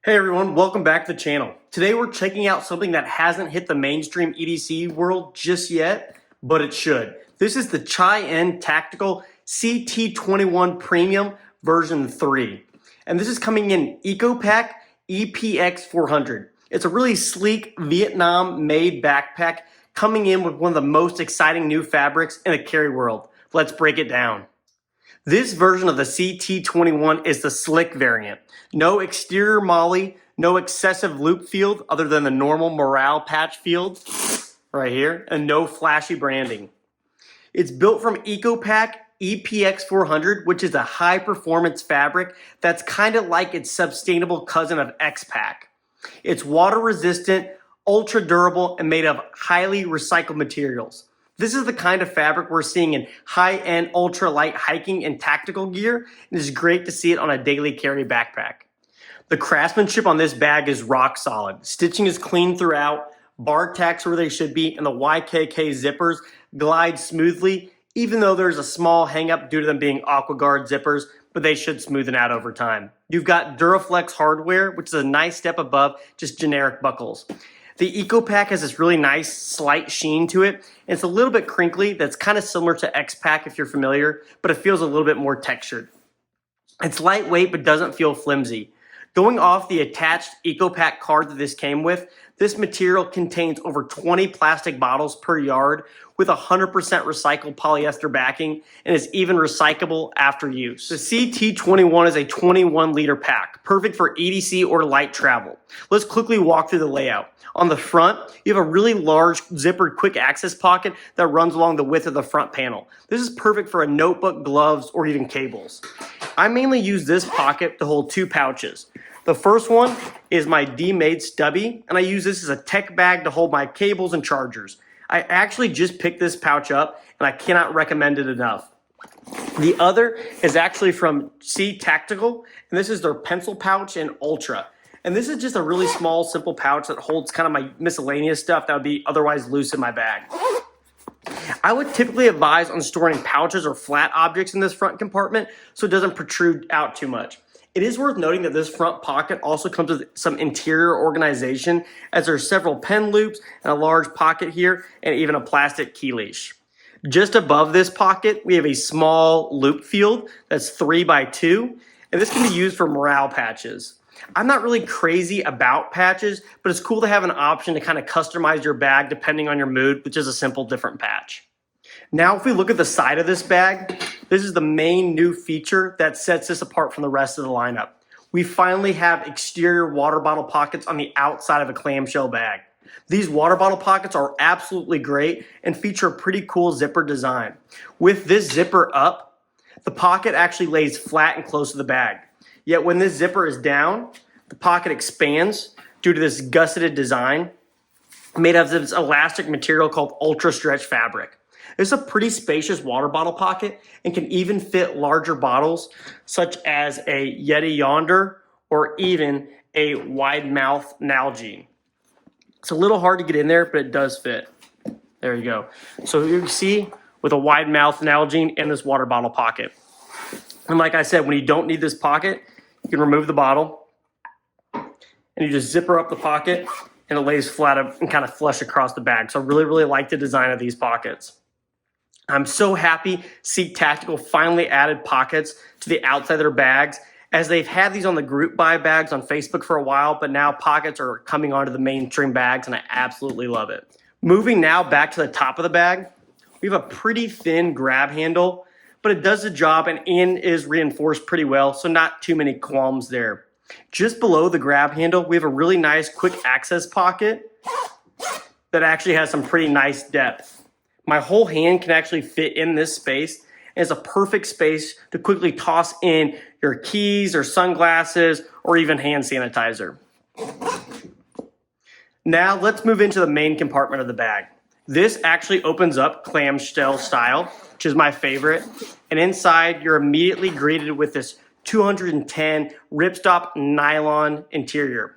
Hey everyone, welcome back to the channel. Today we're checking out something that hasn't hit the mainstream EDC world just yet, but it should. This is the Chuyen Tactical CT21 Premium version 3. And this is coming in EcoPack EPX 400. It's a really sleek Vietnam-made backpack coming in with one of the most exciting new fabrics in the carry world. Let's break it down. This version of the CT21 is the slick variant. No exterior molly, no excessive loop field other than the normal morale patch field right here, and no flashy branding. It's built from EcoPack EPX 400, which is a high performance fabric that's kind of like its sustainable cousin of X-Pack. It's water resistant, ultra durable, and made of highly recycled materials. This is the kind of fabric we're seeing in high-end ultralight hiking and tactical gear, and it's great to see it on a daily carry backpack. The craftsmanship on this bag is rock solid. Stitching is clean throughout, bar tacks are where they should be, and the YKK zippers glide smoothly, even though there's a small hang-up due to them being AquaGuard zippers, but they should smoothen out over time. You've got Duraflex hardware, which is a nice step above just generic buckles. The EcoPack has this really nice slight sheen to it. And it's a little bit crinkly. That's kind of similar to X-Pack if you're familiar, but it feels a little bit more textured. It's lightweight but doesn't feel flimsy. Going off the attached EcoPack card that this came with, this material contains over 20 plastic bottles per yard with 100% recycled polyester backing and is even recyclable after use. The CT21 is a 21 liter pack, perfect for EDC or light travel. Let's quickly walk through the layout. On the front, you have a really large zippered quick access pocket that runs along the width of the front panel. This is perfect for a notebook, gloves, or even cables. I mainly use this pocket to hold two pouches. The first one is my D-Made stubby, and I use this as a tech bag to hold my cables and chargers. I actually just picked this pouch up, and I cannot recommend it enough. The other is actually from CT Tactical, and this is their pencil pouch in Ultra. And this is just a really small, simple pouch that holds kind of my miscellaneous stuff that would be otherwise loose in my bag. I would typically advise on storing pouches or flat objects in this front compartment so it doesn't protrude out too much. It is worth noting that this front pocket also comes with some interior organization, as there are several pen loops and a large pocket here and even a plastic key leash. Just above this pocket, we have a small loop field that's 3 by 2, and this can be used for morale patches. I'm not really crazy about patches, but it's cool to have an option to kind of customize your bag depending on your mood, which is a simple different patch. Now, if we look at the side of this bag, this is the main new feature that sets this apart from the rest of the lineup. We finally have exterior water bottle pockets on the outside of a clamshell bag. These water bottle pockets are absolutely great and feature a pretty cool zipper design. With this zipper up, the pocket actually lays flat and close to the bag. Yet when this zipper is down, the pocket expands due to this gusseted design made of this elastic material called ultra stretch fabric. It's a pretty spacious water bottle pocket and can even fit larger bottles such as a Yeti Yonder or even a wide mouth Nalgene. It's a little hard to get in there, but it does fit. There you go. So you can see with a wide mouth Nalgene in this water bottle pocket. And like I said, when you don't need this pocket, you can remove the bottle and you just zipper up the pocket and it lays flat and kind of flush across the bag. So I really like the design of these pockets. I'm so happy CT Tactical finally added pockets to the outside of their bags, as they've had these on the group buy bags on Facebook for a while, but now pockets are coming onto the mainstream bags and I absolutely love it. Moving now back to the top of the bag, we have a pretty thin grab handle, but it does the job and is reinforced pretty well, so not too many qualms there. Just below the grab handle, we have a really nice quick access pocket that actually has some pretty nice depth. My whole hand can actually fit in this space, and it's a perfect space to quickly toss in your keys or sunglasses or even hand sanitizer. Now let's move into the main compartment of the bag. This actually opens up clamshell style, which is my favorite. And inside, you're immediately greeted with this 210 ripstop nylon interior.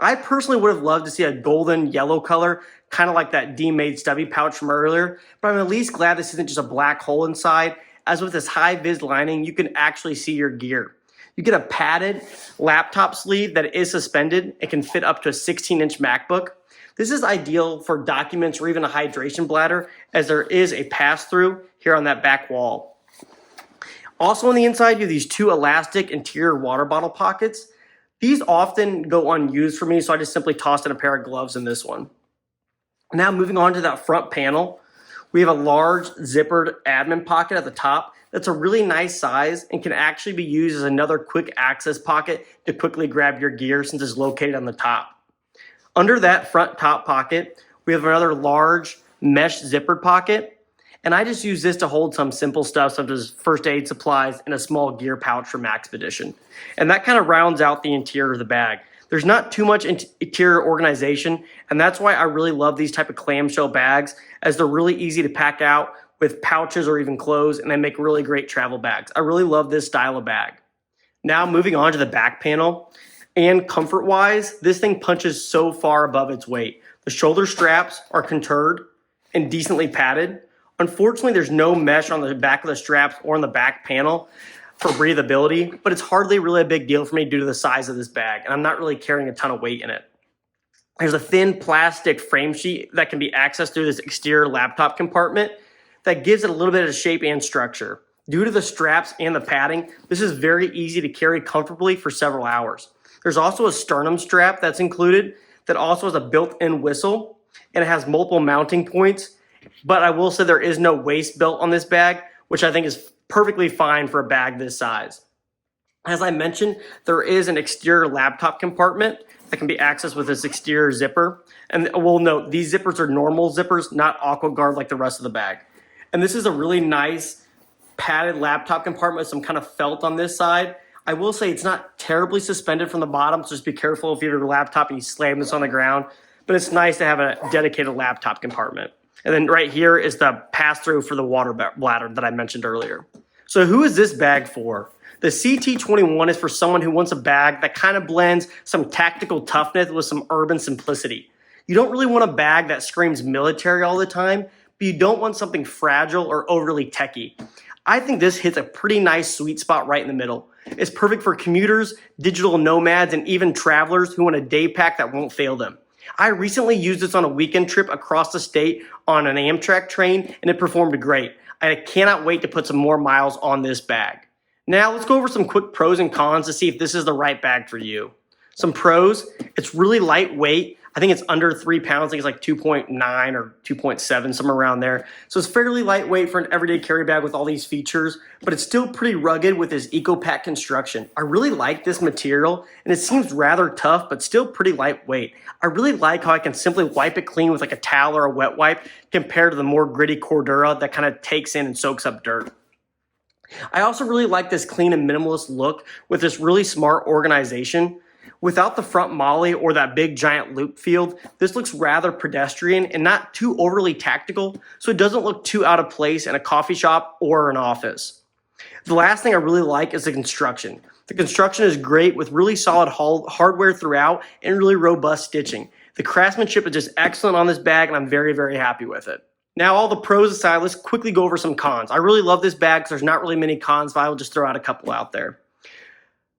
I personally would have loved to see a golden yellow color, kind of like that D-Made stubby pouch from earlier, but I'm at least glad this isn't just a black hole inside, as with this high-vis lining, you can actually see your gear. You get a padded laptop sleeve that is suspended. It can fit up to a 16-inch MacBook. This is ideal for documents or even a hydration bladder, as there is a pass-through here on that back wall. Also on the inside, you have these two elastic interior water bottle pockets. These often go unused for me, so I just simply tossed in a pair of gloves in this one. Now moving on to that front panel, we have a large zippered admin pocket at the top. That's a really nice size and can actually be used as another quick access pocket to quickly grab your gear since it's located on the top. Under that front top pocket, we have another large mesh zippered pocket, and I just use this to hold some simple stuff such as first aid supplies and a small gear pouch for Maxpedition. And that kind of rounds out the interior of the bag. There's not too much interior organization, and that's why I really love these type of clamshell bags, as they're really easy to pack out with pouches or even clothes, and they make really great travel bags. I really love this style of bag. Now moving on to the back panel, and comfort-wise, this thing punches so far above its weight. The shoulder straps are contoured and decently padded. Unfortunately, there's no mesh on the back of the straps or on the back panel for breathability, but it's hardly really a big deal for me due to the size of this bag, and I'm not really carrying a ton of weight in it. There's a thin plastic frame sheet that can be accessed through this exterior laptop compartment that gives it a little bit of shape and structure. Due to the straps and the padding, this is very easy to carry comfortably for several hours. There's also a sternum strap that's included that also has a built-in whistle, and it has multiple mounting points, but I will say there is no waist belt on this bag, which I think is perfectly fine for a bag this size. As I mentioned, there is an exterior laptop compartment that can be accessed with this exterior zipper. And we'll note, these zippers are normal zippers, not AquaGuard like the rest of the bag. And this is a really nice padded laptop compartment with some kind of felt on this side. I will say it's not terribly suspended from the bottom, so just be careful if you have your laptop and you slam this on the ground. But it's nice to have a dedicated laptop compartment. And then right here is the pass-through for the water bladder that I mentioned earlier. So who is this bag for? The CT21 is for someone who wants a bag that kind of blends some tactical toughness with some urban simplicity. You don't really want a bag that screams military all the time, but you don't want something fragile or overly techy. I think this hits a pretty nice sweet spot right in the middle. It's perfect for commuters, digital nomads, and even travelers who want a day pack that won't fail them. I recently used this on a weekend trip across the state on an Amtrak train, and it performed great. I cannot wait to put some more miles on this bag. Now let's go over some quick pros and cons to see if this is the right bag for you. Some pros: it's really lightweight. I think it's under 3 pounds. I think it's like 2.9 or 2.7, somewhere around there. So it's fairly lightweight for an everyday carry bag with all these features, but it's still pretty rugged with this EcoPack construction. I really like this material, and it seems rather tough, but still pretty lightweight. I really like how I can simply wipe it clean with like a towel or a wet wipe compared to the more gritty Cordura that kind of takes in and soaks up dirt. I also really like this clean and minimalist look with this really smart organization. Without the front molly or that big giant loop field, this looks rather pedestrian and not too overly tactical, so it doesn't look too out of place in a coffee shop or an office. The last thing I really like is the construction. The construction is great with really solid hardware throughout and really robust stitching. The craftsmanship is just excellent on this bag, and I'm very, very happy with it. Now, all the pros aside, let's quickly go over some cons. I really love this bag because there's not really many cons, but I will just throw out a couple out there.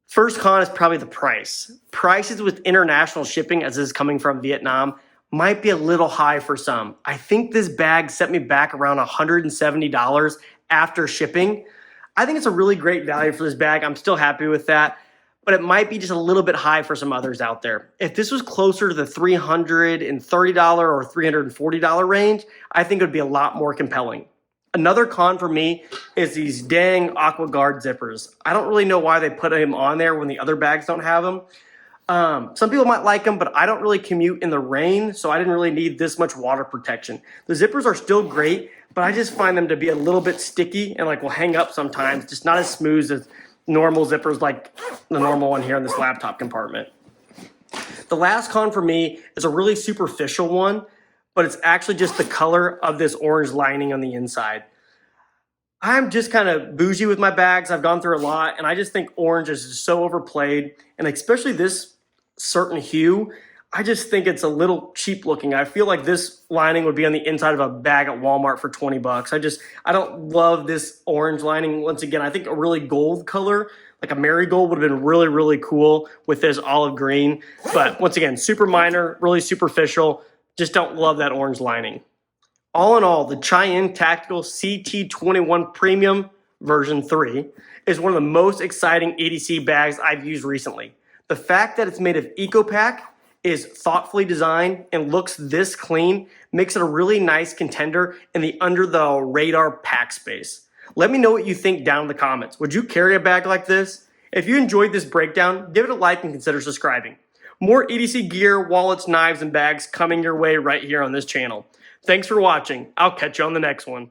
First con is probably the price. Prices with international shipping, as this is coming from Vietnam, might be a little high for some. I think this bag set me back around $170 after shipping. I think it's a really great value for this bag. I'm still happy with that, but it might be just a little bit high for some others out there. If this was closer to the $330 or $340 range, I think it would be a lot more compelling. Another con for me is these dang AquaGuard zippers. I don't really know why they put them on there when the other bags don't have them. Some people might like them, but I don't really commute in the rain, so I didn't really need this much water protection. The zippers are still great, but I just find them to be a little bit sticky and like will hang up sometimes, just not as smooth as normal zippers like the normal one here in this laptop compartment. The last con for me is a really superficial one, but it's actually just the color of this orange lining on the inside. I'm just kind of bougie with my bags. I've gone through a lot, and I just think orange is just so overplayed, and especially this certain hue, I just think it's a little cheap looking. I feel like this lining would be on the inside of a bag at Walmart for 20 bucks. I don't love this orange lining. Once again, I think a really gold color Like a marigold would have been really, really cool with this olive green. But once again, super minor, really superficial. Just don't love that orange lining. All in all, the Chuyen Tactical CT21 Premium version 3 is one of the most exciting EDC bags I've used recently. The fact that it's made of EcoPack, is thoughtfully designed, and looks this clean makes it a really nice contender in the under the radar pack space. Let me know what you think down in the comments. Would you carry a bag like this? If you enjoyed this breakdown, give it a like and consider subscribing. More EDC gear, wallets, knives, and bags coming your way right here on this channel. Thanks for watching. I'll catch you on the next one.